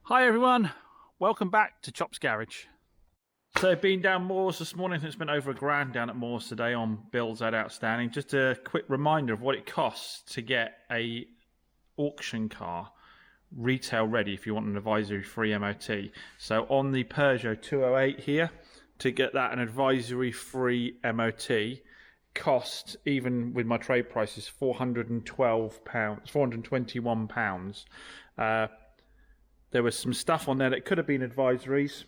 Hi everyone, welcome back to Chop's Garage. So been down Moors this morning. It's been over £1,000 down at Moors today on bills out outstanding. Just a quick reminder of what it costs to get a auction car retail ready if you want an advisory free MOT. So on the Peugeot 208 here, to get that an advisory free MOT cost, even with my trade prices, £412, £421. There was some stuff on there that could have been advisories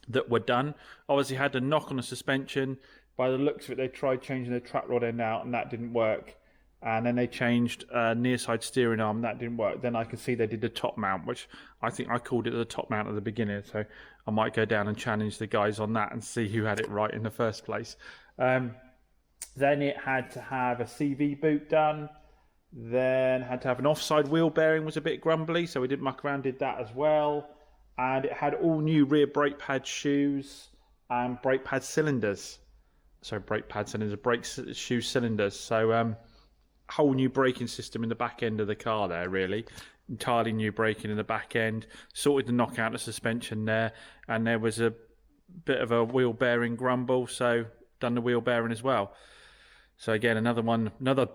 that were done. Obviously had a knock on the suspension. By the looks of it, they tried changing the trap rod end out and that didn't work. And then they changed near side steering arm and that didn't work. Then I can see they did the top mount, which I think I called it the top mount at the beginning. So I might go down and challenge the guys on that and see who had it right in the first place. Then it had to have a CV boot done. Then had to have an offside wheel bearing, was a bit grumbly, so we did muck around, did that as well. And it had all new rear brake pad shoes and brake pad cylinders. Sorry, brake pad cylinders, brake shoe cylinders. So whole new braking system in the back end of the car there, really. Entirely new braking in the back end. Sorted the knockout the suspension there, and there was a bit of a wheel bearing grumble, so done the wheel bearing as well. So again, another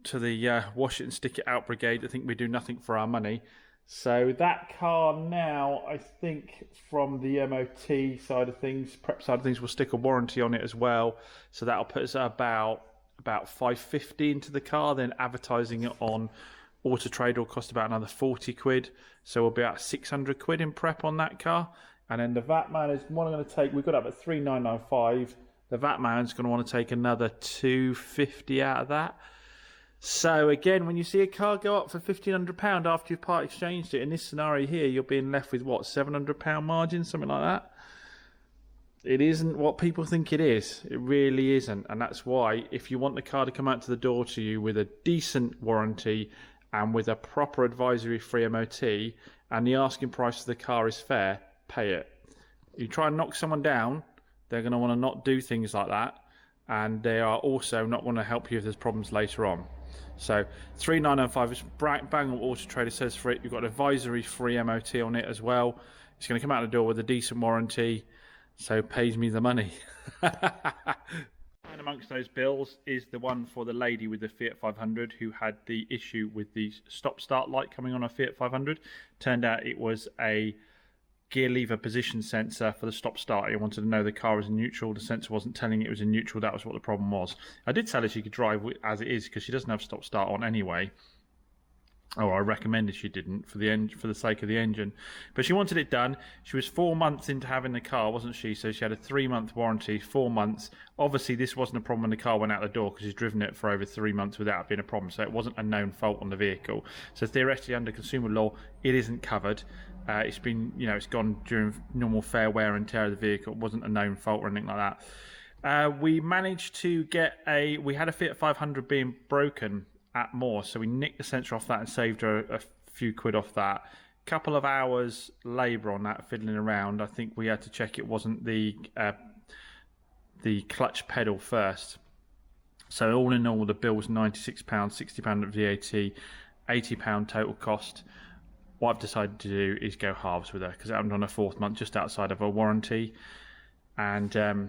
to the wash it and stick it out brigade. I think we do nothing for our money. So that car now, I think from the MOT side of things, prep side of things, we'll stick a warranty on it as well. So that'll put us at about £550 into the car. Then advertising it on Auto Trader will cost about another 40 quid. So we'll be about 600 quid in prep on that car. And then the VAT man is one I'm going to take. We've got up at 3995. The VAT man's going to want to take another 250 out of that. So again, when you see a car go up for £1,500 after you've part exchanged it, in this scenario here, you're being left with what, £700 margin, something like that. It isn't what people think it is. It really isn't, and that's why if you want the car to come out to the door to you with a decent warranty and with a proper advisory free MOT, and the asking price of the car is fair, pay it. You try and knock someone down, they're going to want to not do things like that, and they are also not going to help you if there's problems later on. So 3995 is bang on Auto Trader says for it. You've got an advisory free MOT on it as well. It's going to come out the door with a decent warranty, so pays me the money. And amongst those bills is the one for the lady with the Fiat 500 who had the issue with the stop-start light coming on a Fiat 500. Turned out it was a gear lever position sensor for the stop-start. It wanted to know the car was in neutral. The sensor wasn't telling it was in neutral. That was what the problem was. I did tell her she could drive as it is because she doesn't have stop-start on anyway. Oh, I recommended she didn't for the sake of the engine. But she wanted it done. She was 4 months into having the car, wasn't she? So she had a 3-month warranty, 4 months. Obviously, this wasn't a problem when the car went out the door because she's driven it for over 3 months without it being a problem. So it wasn't a known fault on the vehicle. So theoretically, under consumer law, it isn't covered. It's been, it's gone during normal fair wear and tear of the vehicle. It wasn't a known fault or anything like that. We managed to get we had a Fiat 500 being broken at Moore, so we nicked the sensor off that and saved her a few quid off that. Couple of hours labour on that, fiddling around. I think we had to check it wasn't the clutch pedal first. So all in all, the bill was £96, £60 at VAT, £80 total cost. What I've decided to do is go halves with her because it happened on her 4th month, just outside of her warranty, and I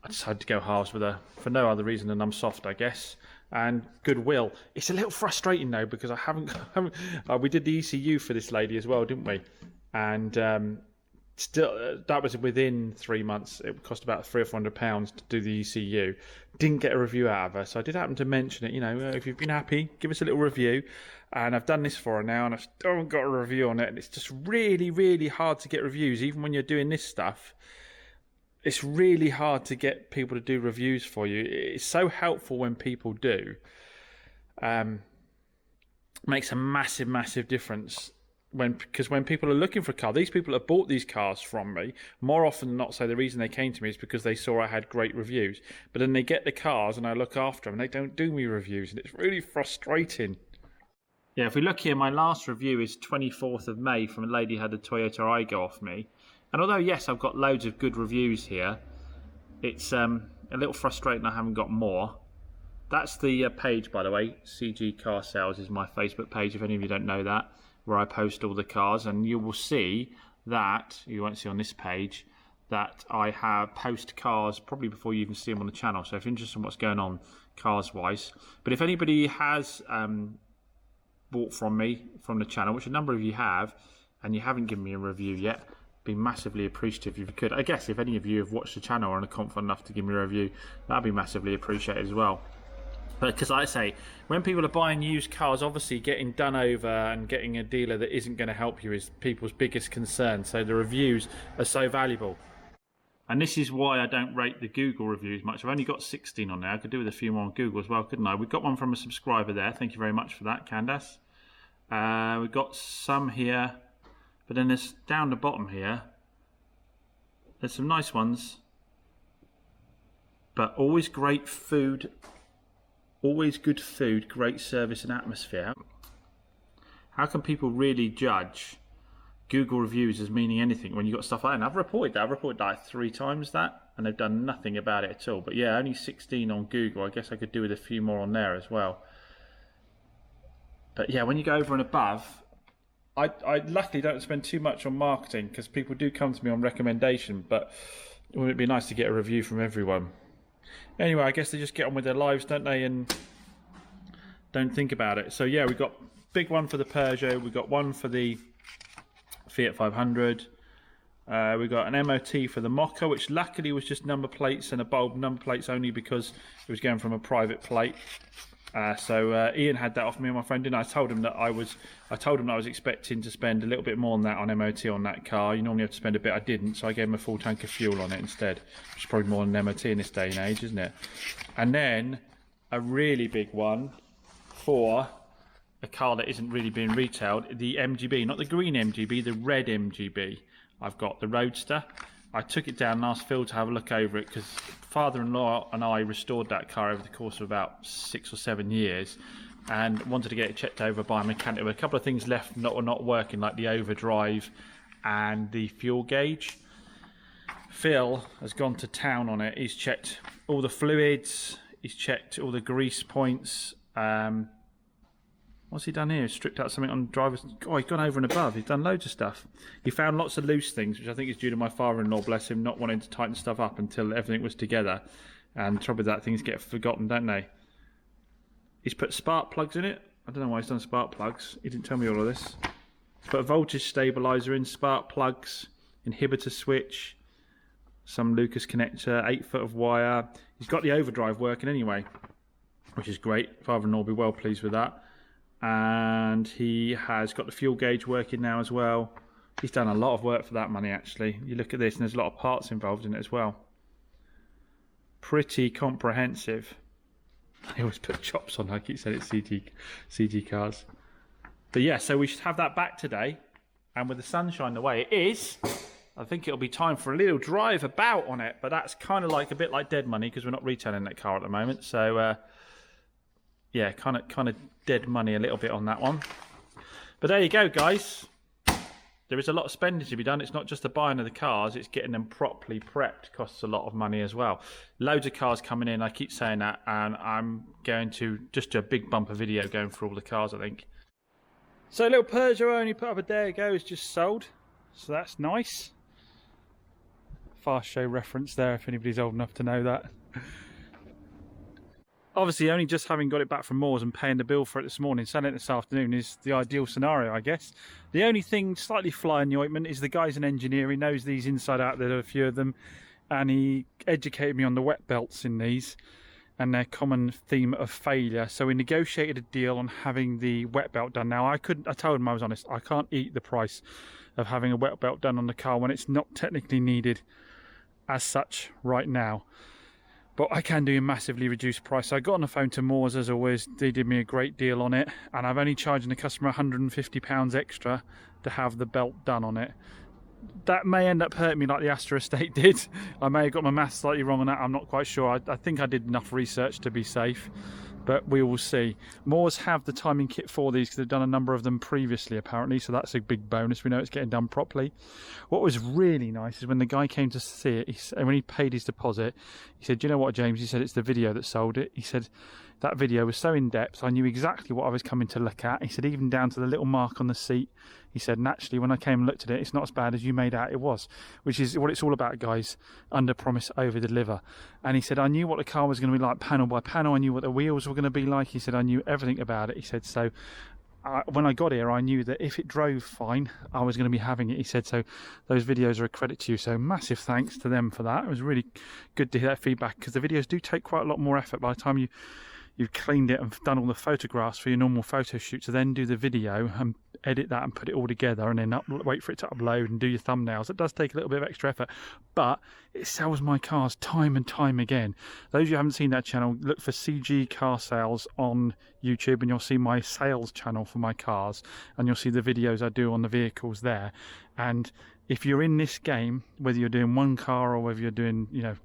decided to go halves with her for no other reason than I'm soft, I guess, and goodwill. It's a little frustrating though because I haven't we did the ECU for this lady as well, didn't we? And still, that was within 3 months. It cost about £300 or £400 to do the ECU. Didn't get a review out of her, so I did happen to mention it. If you've been happy, give us a little review. And I've done this for her now, and I still haven't got a review on it. And it's just really, really hard to get reviews, even when you're doing this stuff. It's really hard to get people to do reviews for you. It's so helpful when people do. Makes a massive, massive difference. Because when people are looking for a car, these people have bought these cars from me, more often than not, say the reason they came to me is because they saw I had great reviews. But then they get the cars and I look after them and they don't do me reviews, and it's really frustrating. Yeah, if we look here, my last review is 24th of May from a lady who had the Toyota Aygo off me. And although, yes, I've got loads of good reviews here, it's a little frustrating I haven't got more. that's the page, by the way. CG Car Sales is my Facebook page, if any of you don't know that, where I post all the cars. And you will see that, you won't see on this page, that I have post cars probably before you even see them on the channel. So if you're interested in what's going on cars-wise. But if anybody has bought from me, from the channel, which a number of you have, and you haven't given me a review yet, be massively appreciative if you could. I guess if any of you have watched the channel and are confident enough to give me a review, that'd be massively appreciated as well. But because like I say, when people are buying used cars, obviously getting done over and getting a dealer that isn't going to help you is people's biggest concern. So the reviews are so valuable. And this is why I don't rate the Google reviews much. I've only got 16 on there. I could do with a few more on Google as well, couldn't I? We've got one from a subscriber there. Thank you very much for that, Candace. We've got some here. But then there's down the bottom here, there's some nice ones, but always great food, always good food, great service and atmosphere. How can people really judge Google reviews as meaning anything when you've got stuff like that? And I've reported that like 3 times that, and they've done nothing about it at all. But yeah, only 16 on Google. I guess I could do with a few more on there as well. But yeah, when you go over and above, I luckily don't spend too much on marketing because people do come to me on recommendation, but wouldn't it be nice to get a review from everyone? Anyway, I guess they just get on with their lives, don't they, and don't think about it. So yeah, we've got big one for the Peugeot, we've got one for the Fiat 500, we've got an MOT for the Mokka, which luckily was just number plates and a bulb number plates only because it was going from a private plate. So Ian had that off me and my friend, and I told him that I was expecting to spend a little bit more than that on MOT on that car. You normally have to spend a bit. I didn't, so I gave him a full tank of fuel on it instead, which is probably more than an MOT in this day and age, isn't it? And then a really big one for a car that isn't really being retailed, the MGB, not the green MGB, the red MGB. I've got the Roadster. I took it down last field to have a look over it because father-in-law and I restored that car over the course of about 6 or 7 years and wanted to get it checked over by a mechanic. There were a couple of things left not working, like the overdrive and the fuel gauge. Phil has gone to town on it. He's checked all the fluids, he's checked all the grease points. What's he done here? He's stripped out something on the driver's... Oh, he's gone over and above. He's done loads of stuff. He found lots of loose things, which I think is due to my father-in-law, bless him, not wanting to tighten stuff up until everything was together. And the trouble with that, things get forgotten, don't they? He's put spark plugs in it. I don't know why he's done spark plugs. He didn't tell me all of this. He's put a voltage stabiliser in, spark plugs, inhibitor switch, some Lucas connector, 8 foot of wire. He's got the overdrive working anyway, which is great. Father-in-law will be well pleased with that. And he has got the fuel gauge working now as well. He's done a lot of work for that money, actually. You look at this and there's a lot of parts involved in it as well. Pretty comprehensive. I always put chops on, like you said, it's CG cars. But yeah, so we should have that back today. And with the sunshine the way it is, I think it'll be time for a little drive about on it. But that's kind of like a bit like dead money because we're not retailing that car at the moment. So yeah, kind of dead money a little bit on that one. But there you go, guys. There is a lot of spending to be done. It's not just the buying of the cars, it's getting them properly prepped. Costs a lot of money as well. Loads of cars coming in, I keep saying that, and I'm going to just do a big bumper video going through all the cars, I think. So a little Peugeot I only put up a day ago is just sold, so that's nice. Fast show reference there if anybody's old enough to know that. Obviously, only just having got it back from Moores and paying the bill for it this morning, selling it this afternoon is the ideal scenario, I guess. The only thing slightly fly in the ointment is the guy's an engineer. He knows these inside out. There are a few of them. And he educated me on the wet belts in these and their common theme of failure. So we negotiated a deal on having the wet belt done. Now, I told him, I was honest, I can't eat the price of having a wet belt done on the car when it's not technically needed as such right now. But I can do a massively reduced price. So I got on the phone to Moores as always. They did me a great deal on it. And I've only charged the customer £150 extra to have the belt done on it. That may end up hurting me like the Astra Estate did. I may have got my maths slightly wrong on that. I'm not quite sure. I think I did enough research to be safe. But we will see. Moores have the timing kit for these because they've done a number of them previously apparently, so that's a big bonus. We know it's getting done properly. What was really nice is when the guy came to see it, and when he paid his deposit, he said, "Do you know what, James?" He said, "It's the video that sold it." He said, that video was so in depth. I knew exactly what I was coming to look at. He said even down to the little mark on the seat. He said, and actually when I came and looked at it, it's not as bad as you made out it was, which is what it's all about, guys. Under promise, over deliver. And he said, I knew what the car was going to be like panel by panel. I knew what the wheels were going to be like. He said, I knew everything about it. He said, so when I got here, I knew that if it drove fine, I was going to be having it. He said, so those videos are a credit to you. So massive thanks to them for that. It was really good to hear that feedback, because the videos do take quite a lot more effort by the time you've cleaned it and done all the photographs for your normal photo shoot, to then do the video and edit that and put it all together and then wait for it to upload and do your thumbnails. It does take a little bit of extra effort, but it sells my cars time and time again. Those of you who haven't seen that channel, look for CG Car Sales on YouTube and you'll see my sales channel for my cars, and you'll see the videos I do on the vehicles there. And if you're in this game, whether you're doing one car or whether you're doing, you know,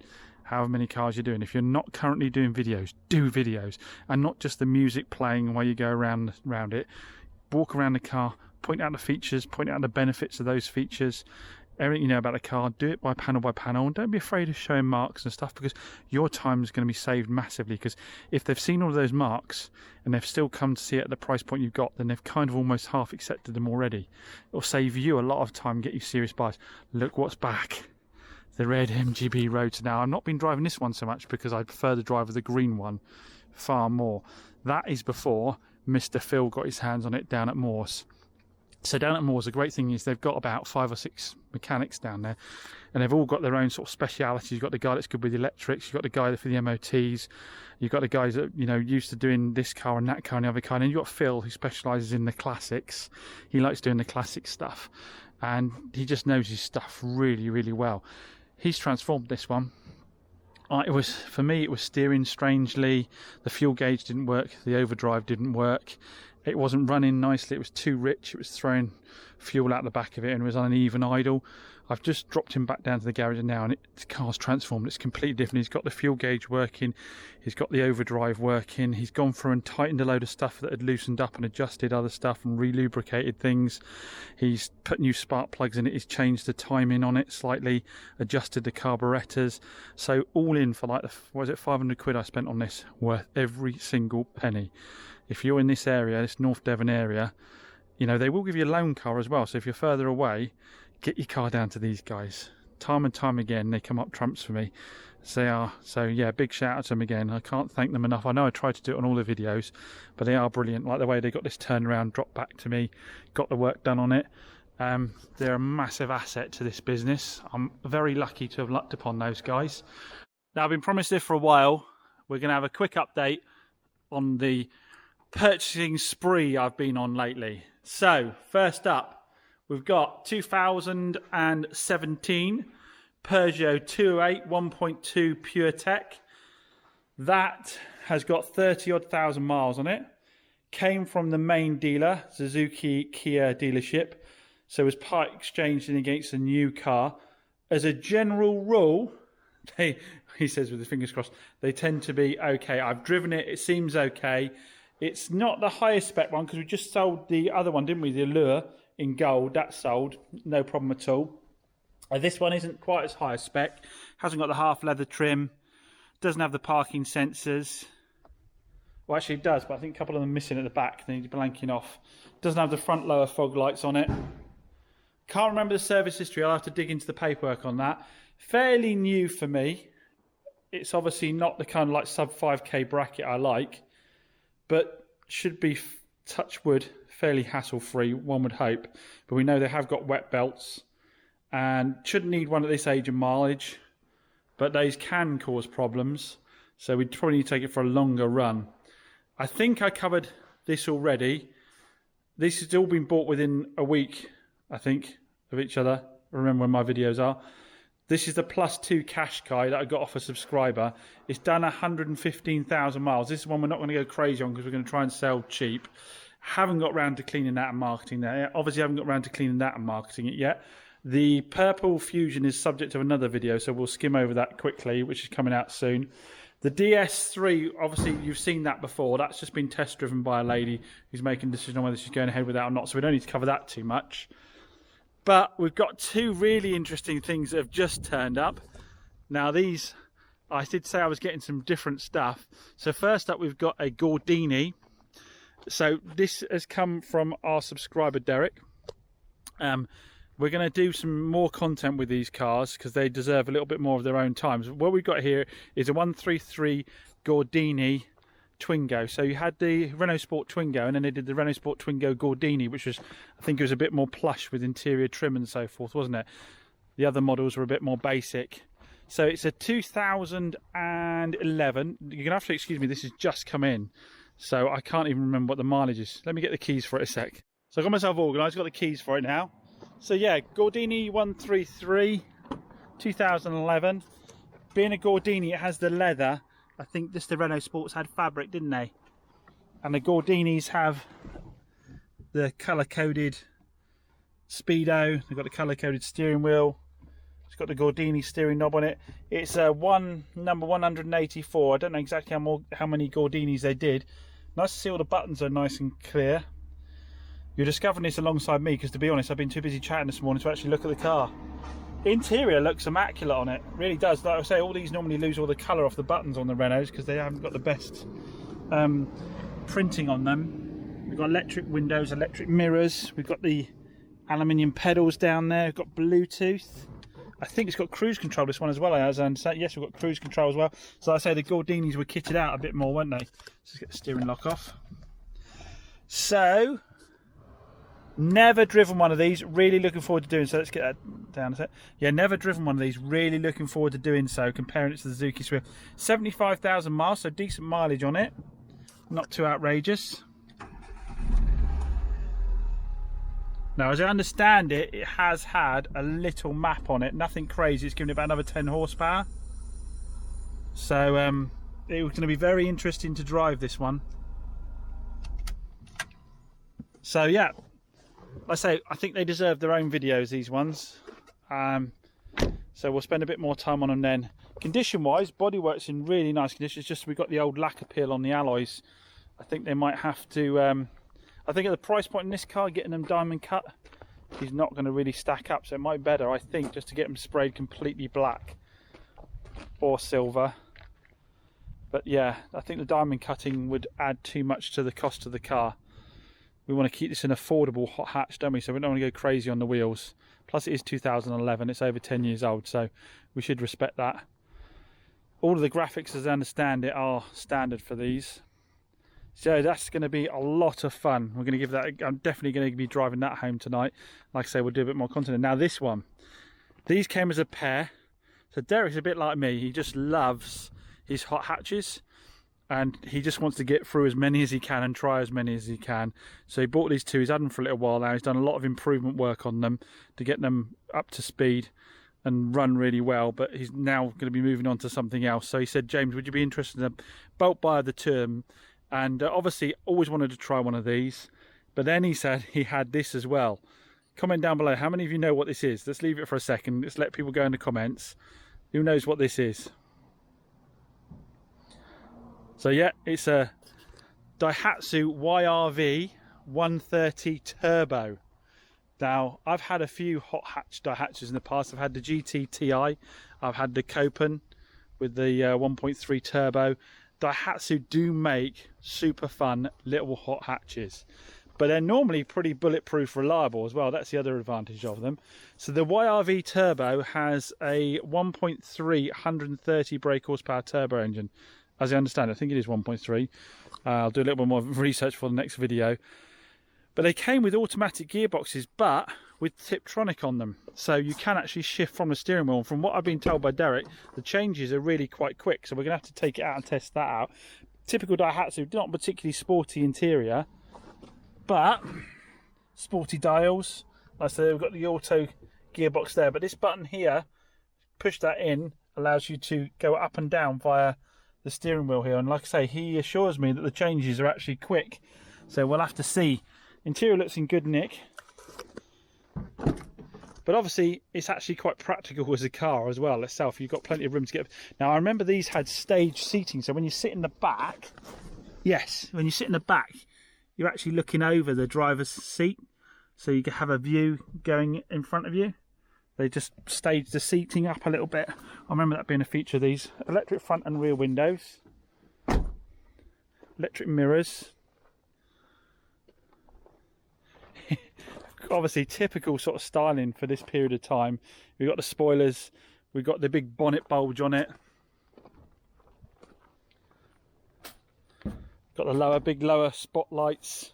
however many cars you're doing, if you're not currently doing videos, do videos, and not just the music playing while you go around it. Walk around the car, point out the features, point out the benefits of those features, everything you know about the car. Do it by panel, and don't be afraid of showing marks and stuff, because your time is going to be saved massively. Because if they've seen all of those marks and they've still come to see it at the price point you've got, then they've kind of almost half accepted them already. It'll save you a lot of time, get you serious buys. Look what's back. The red MGB Roadster. Now, I've not been driving this one so much because I prefer the drive of the green one far more. That is before Mr. Phil got his hands on it down at Moores. So down at Moores, the great thing is they've got about 5 or 6 mechanics down there, and they've all got their own sort of specialities. You've got the guy that's good with the electrics, you've got the guy for the MOTs, you've got the guys that, you know, used to doing this car and that car and the other car, and you've got Phil, who specialises in the classics. He likes doing the classic stuff, and he just knows his stuff really, really well. He's transformed this one. For me, it was steering strangely. The fuel gauge didn't work. The overdrive didn't work. It wasn't running nicely. It was too rich. It was throwing fuel out the back of it and it was on an even idle. I've just dropped him back down to the garage now, and the car's transformed. It's completely different. He's got the fuel gauge working. He's got the overdrive working. He's gone through and tightened a load of stuff that had loosened up and adjusted other stuff and re-lubricated things. He's put new spark plugs in it. He's changed the timing on it slightly, adjusted the carburetors. So all in for like, what was it, 500 quid I spent on this, worth every single penny. If you're in this area, this North Devon area, you know, they will give you a loan car as well. So if you're further away, get your car down to these guys. Time and time again, they come up trumps for me. They are. So yeah, big shout out to them again. I can't thank them enough. I know I tried to do it on all the videos, but they are brilliant. Like the way they got this turnaround drop back to me, got the work done on it. They're a massive asset to this business. I'm very lucky to have lucked upon those guys. Now, I've been promised this for a while. We're going to have a quick update on the purchasing spree I've been on lately. So first up, we've got 2017 Peugeot 208 1.2 PureTech. That has got 30-odd thousand miles on it. Came from the main dealer, Suzuki Kia dealership. So was part exchanged in against a new car. As a general rule, he says with his fingers crossed, they tend to be okay. I've driven it, it seems okay. It's not the highest spec one because we just sold the other one, didn't we? The Allure in gold, that sold, no problem at all. This one isn't quite as high a spec, hasn't got the half leather trim, doesn't have the parking sensors. Well, actually it does, but I think a couple of them are missing at the back, they need blanking off. Doesn't have the front lower fog lights on it. Can't remember the service history, I'll have to dig into the paperwork on that. Fairly new for me. It's obviously not the kind of like sub 5k bracket I like, but should be, touch wood, fairly hassle-free, one would hope. But we know they have got wet belts and shouldn't need one at this age and mileage, but those can cause problems, so we'd probably need to take it for a longer run. I think I covered this already. This has all been bought within a week, I think, of each other. I remember when my videos are. This is the +2 cash guy that I got off a subscriber. It's done 115,000 miles. This is one we're not going to go crazy on because we're going to try and sell cheap. Haven't got round to cleaning that and marketing that. Obviously, haven't got round to cleaning that and marketing it yet. The purple Fusion is subject of another video, so we'll skim over that quickly, which is coming out soon. The DS3, obviously, you've seen that before. That's just been test driven by a lady who's making a decision on whether she's going ahead with that or not, so we don't need to cover that too much. But we've got two really interesting things that have just turned up. Now, these I did say I was getting some different stuff. So first up, we've got a Gordini. So this has come from our subscriber Derek. We're going to do some more content with these cars because they deserve a little bit more of their own time. So what we've got here is a 133 Gordini Twingo. So you had the Renault Sport Twingo, and then they did the Renault Sport Twingo Gordini, which was, I think it was a bit more plush with interior trim and so forth, wasn't it? The other models were a bit more basic. So it's a 2011. You're going to have to excuse me, this has just come in. So I can't even remember what the mileage is. Let me get the keys for it a sec. So I got myself organised, got the keys for it now. So yeah, Gordini 133, 2011. Being a Gordini, it has the leather. I think the Renault Sports had fabric, didn't they? And the Gordinis have the colour-coded speedo. They've got the colour-coded steering wheel. It's got the Gordini steering knob on it. It's number 184. I don't know exactly how many Gordinis they did. Nice to see all the buttons are nice and clear. You're discovering this alongside me because, to be honest, I've been too busy chatting this morning to actually look at the car. The interior looks immaculate on it. It really does. Like I say, all these normally lose all the colour off the buttons on the Renaults because they haven't got the best printing on them. We've got electric windows, electric mirrors. We've got the aluminium pedals down there. We've got Bluetooth. I think it's got cruise control, this one as well, as I understand. Yes, we've got cruise control as well. So like I say, the Gordinis were kitted out a bit more, weren't they? Let's just get the steering lock off. So, never driven one of these. Really looking forward to doing so. Let's get that down a sec. Yeah, never driven one of these. Really looking forward to doing so, comparing it to the Suzuki Swift. 75,000 miles, so decent mileage on it. Not too outrageous. Now, as I understand it, it has had a little map on it. Nothing crazy. It's given it about another 10 horsepower. So, it was going to be very interesting to drive this one. So, yeah. Like I say, I think they deserve their own videos, these ones. So we'll spend a bit more time on them then. Condition-wise, bodywork's in really nice condition. It's just we've got the old lacquer peel on the alloys. I think they might have to... I think at the price point in this car, getting them diamond cut is not going to really stack up. So it might be better, I think, just to get them sprayed completely black or silver. But yeah, I think the diamond cutting would add too much to the cost of the car. We want to keep this an affordable hot hatch, don't we? So we don't want to go crazy on the wheels. Plus it is 2011, it's over 10 years old, so we should respect that. All of the graphics, as I understand it, are standard for these. So that's going to be a lot of fun. We're going to give that, I'm definitely going to be driving that home tonight. Like I say, we'll do a bit more content. Now this one, these came as a pair. So Derek's a bit like me. He just loves his hot hatches. And he just wants to get through as many as he can and try as many as he can. So he bought these two. He's had them for a little while now. He's done a lot of improvement work on them to get them up to speed and run really well. But he's now going to be moving on to something else. So he said, James, would you be interested in a bulk buy of the term? And obviously always wanted to try one of these. But then he said he had this as well. Comment down below. How many of you know what this is? Let's leave it for a second. Let's let people go in the comments. Who knows what this is? So yeah, it's a Daihatsu YRV 130 Turbo. Now, I've had a few hot hatch Daihatsus in the past. I've had the GT Ti. I've had the Copen with the 1.3 turbo. Daihatsu do make super fun little hot hatches, but they're normally pretty bulletproof reliable as well. That's the other advantage of them. So the YRV Turbo has a 1.3 130 brake horsepower turbo engine. As I understand, I think it is 1.3. I'll do a little bit more research for the next video. But they came with automatic gearboxes, but with Tiptronic on them. So you can actually shift from the steering wheel. And from what I've been told by Derek, the changes are really quite quick. So we're going to have to take it out and test that out. Typical Daihatsu, not particularly sporty interior, but sporty dials. Like I said, we've got the auto gearbox there. But this button here, push that in, allows you to go up and down via the steering wheel here. And like I say, he assures me that the changes are actually quick. So we'll have to see. Interior looks in good nick. But obviously, it's actually quite practical as a car as well itself. You've got plenty of room to get. Now, I remember these had stage seating. So when you sit in the back, yes, when you sit in the back, you're actually looking over the driver's seat. So you can have a view going in front of you. They just staged the seating up a little bit. I remember that being a feature of these. Electric front and rear windows. Electric mirrors. Obviously typical sort of styling for this period of time. We've got the spoilers. We've got the big bonnet bulge on it. Got the big lower spotlights.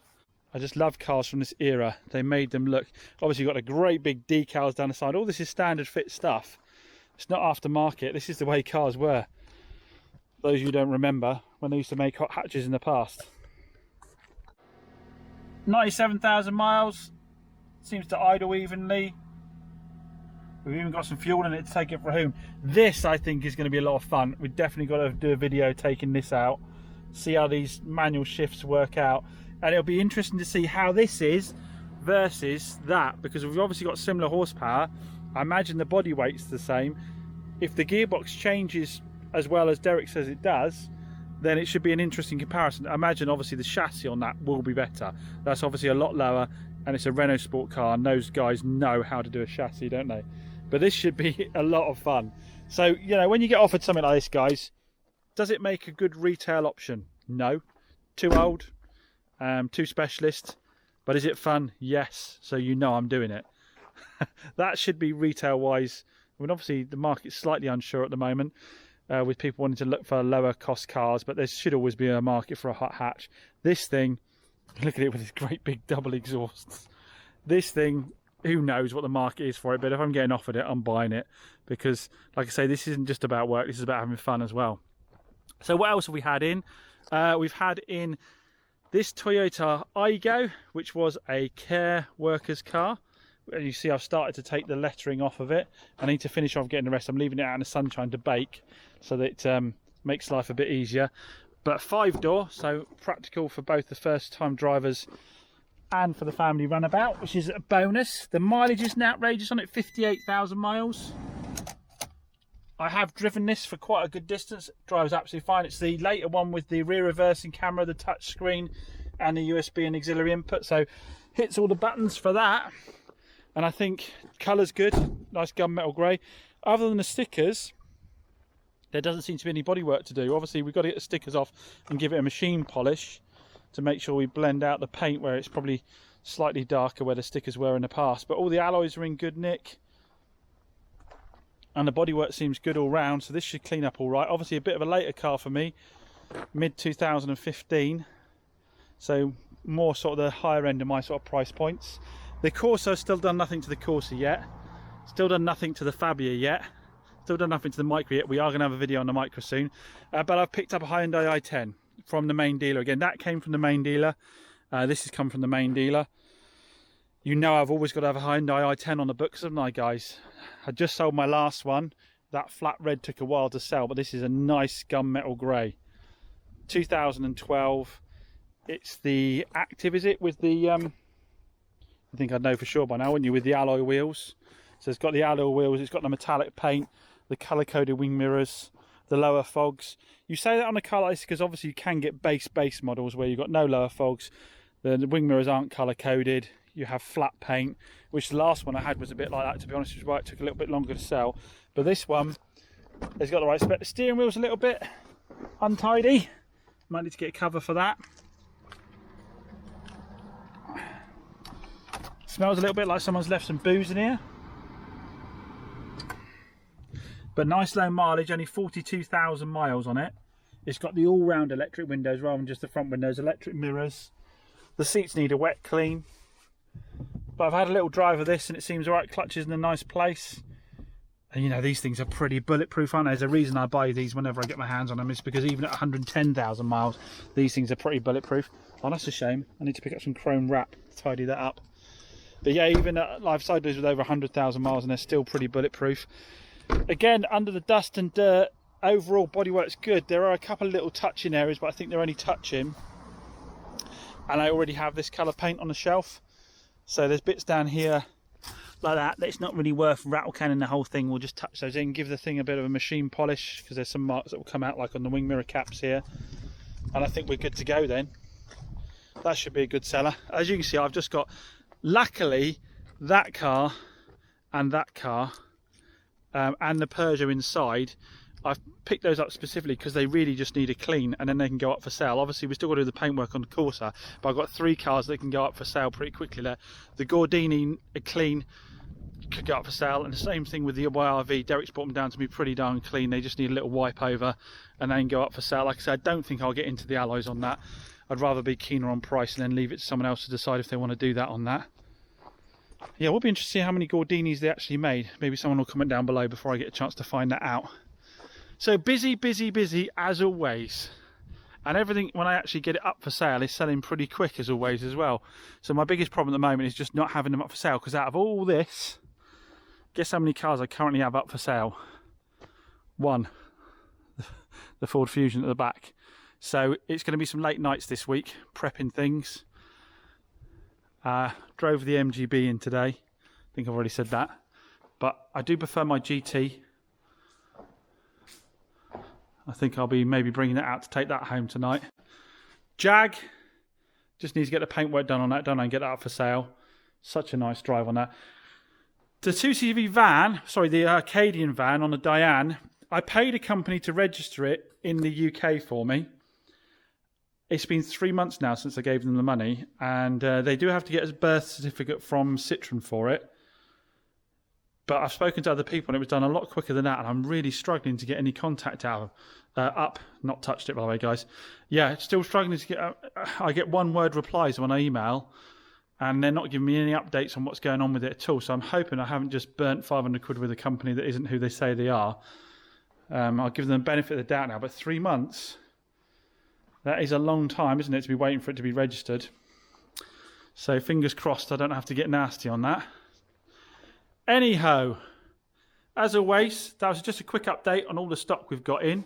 I just love cars from this era. They made them look, obviously you've got the great big decals down the side. All this is standard fit stuff. It's not aftermarket. This is the way cars were. Those of you who don't remember, when they used to make hot hatches in the past. 97,000 miles. Seems to idle evenly. We've even got some fuel in it to take it for home. This, I think, is going to be a lot of fun. We've definitely got to do a video taking this out. See how these manual shifts work out. And it'll be interesting to see how this is versus that, because we've obviously got similar horsepower. I imagine the body weight's the same. If the gearbox changes as well as Derek says it does, then it should be an interesting comparison. I imagine obviously the chassis on that will be better. That's obviously a lot lower, and it's a Renault sport car, and those guys know how to do a chassis, don't they? But this should be a lot of fun. So, you know, when you get offered something like this, guys, does it make a good retail option? No. Too old? Too specialist? But is it fun? Yes. So you know I'm doing it. That should be retail-wise. I mean, obviously the market's slightly unsure at the moment, with people wanting to look for lower cost cars, but there should always be a market for a hot hatch. This thing, look at it with its great big double exhausts. This thing, who knows what the market is for it, but if I'm getting offered it, I'm buying it, because like I say, this isn't just about work, this is about having fun as well. So what else have we had in? We've had in this Toyota Aygo, which was a care workers car. And you see I've started to take the lettering off of it. I need to finish off getting the rest. I'm leaving it out in the sunshine to bake, so that it makes life a bit easier. But 5-door, so practical for both the first time drivers and for the family runabout, which is a bonus. The mileage isn't outrageous on it, 58,000 miles. I have driven this for quite a good distance. It drives absolutely fine. It's the later one with the rear reversing camera, the touch screen, and the USB and auxiliary input. So hits all the buttons for that. And I think colour's good. Nice gunmetal grey. Other than the stickers, there doesn't seem to be any bodywork to do. Obviously, we've got to get the stickers off and give it a machine polish to make sure we blend out the paint where it's probably slightly darker where the stickers were in the past. But all the alloys are in good nick. And the bodywork seems good all round, so this should clean up all right. Obviously a bit of a later car for me, mid 2015, so more sort of the higher end of my sort of price points. The Corsa's still done nothing to the Corsa yet, still done nothing to the Fabia yet, still done nothing to the Micra yet. We are going to have a video on the Micra soon, but I've picked up a Hyundai i10 from the main dealer. Again, that came from the main dealer, this has come from the main dealer. You know I've always got to have a Hyundai i10 on the books, haven't I, guys? I just sold my last one. That flat red took a while to sell, but this is a nice gunmetal grey. 2012. It's the Active, is it? With the, I think I'd know for sure by now, wouldn't you? With the alloy wheels. So it's got the alloy wheels, it's got the metallic paint, the colour-coded wing mirrors, the lower fogs. You say that on a car like this because obviously you can get base models where you've got no lower fogs. The wing mirrors aren't colour-coded. You have flat paint, which the last one I had was a bit like that, to be honest, which is why it took a little bit longer to sell. But this one has got the right spec. The steering wheel's a little bit untidy. Might need to get a cover for that. Smells a little bit like someone's left some booze in here. But nice low mileage, only 42,000 miles on it. It's got the all-round electric windows rather than just the front windows, electric mirrors. The seats need a wet clean. But I've had a little drive of this and it seems alright. Clutches in a nice place. And you know, these things are pretty bulletproof, aren't they? There's a reason I buy these whenever I get my hands on them. It's because even at 110,000 miles, these things are pretty bulletproof. Oh, that's a shame. I need to pick up some chrome wrap to tidy that up. But yeah, even at live side doors with over 100,000 miles and they're still pretty bulletproof. Again, under the dust and dirt, overall bodywork's good. There are a couple of little touching areas, but I think they're only touching. And I already have this colour paint on the shelf. So there's bits down here like that. It's not really worth rattle canning the whole thing. We'll just touch those in, give the thing a bit of a machine polish, because there's some marks that will come out like on the wing mirror caps here. And I think we're good to go then. That should be a good seller. As you can see, I've just got, luckily, that car and that car, and the Peugeot inside, I've picked those up specifically because they really just need a clean, and then they can go up for sale. Obviously we've still got to do the paintwork on the Corsa, but I've got 3 cars that can go up for sale pretty quickly there. The Gordini, a clean, could go up for sale, and the same thing with the YRV. Derek's brought them down to me pretty darn clean. They just need a little wipe over and they can go up for sale. Like I said, I don't think I'll get into the alloys on that. I'd rather be keener on price and then leave it to someone else to decide if they want to do that on that. Yeah, we'll be interested to see how many Gordinis they actually made. Maybe someone will comment down below before I get a chance to find that out. So busy, busy, busy as always. And everything, when I actually get it up for sale, is selling pretty quick as always as well. So my biggest problem at the moment is just not having them up for sale, because out of all this, guess how many cars I currently have up for sale? 1. The Ford Fusion at the back. So it's going to be some late nights this week, prepping things. Drove the MGB in today. I think I've already said that. But I do prefer my GT. I think I'll be maybe bringing it out to take that home tonight. Jag. Just need to get the paintwork done on that, don't I, and get that up for sale. Such a nice drive on that. The 2CV van, sorry, the Arcadian van on the Diane, I paid a company to register it in the UK for me. It's been 3 months now since I gave them the money, and they do have to get a birth certificate from Citroen for it. But I've spoken to other people and it was done a lot quicker than that, and I'm really struggling to get any contact out of up. Not touched it, by the way, guys. Yeah, still struggling to get... I get one-word replies when I email, and they're not giving me any updates on what's going on with it at all. So I'm hoping I haven't just burnt 500 quid with a company that isn't who they say they are. I'll give them the benefit of the doubt now, but 3 months... That is a long time, isn't it, to be waiting for it to be registered. So fingers crossed I don't have to get nasty on that. Anyhow, as always, that was just a quick update on all the stock we've got in.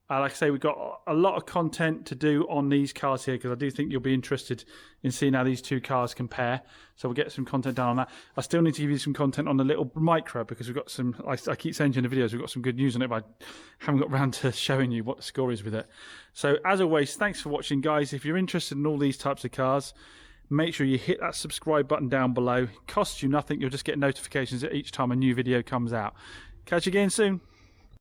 Like I say, we've got a lot of content to do on these cars here, because I do think you'll be interested in seeing how these 2 cars compare. So we'll get some content done on that. I still need to give you some content on the little micro, because we've got some, I keep saying in the videos, we've got some good news on it, but I haven't got around to showing you what the score is with it. So as always, thanks for watching, guys. If you're interested in all these types of cars, make sure you hit that subscribe button down below. It costs you nothing. You'll just get notifications each time a new video comes out. Catch you again soon.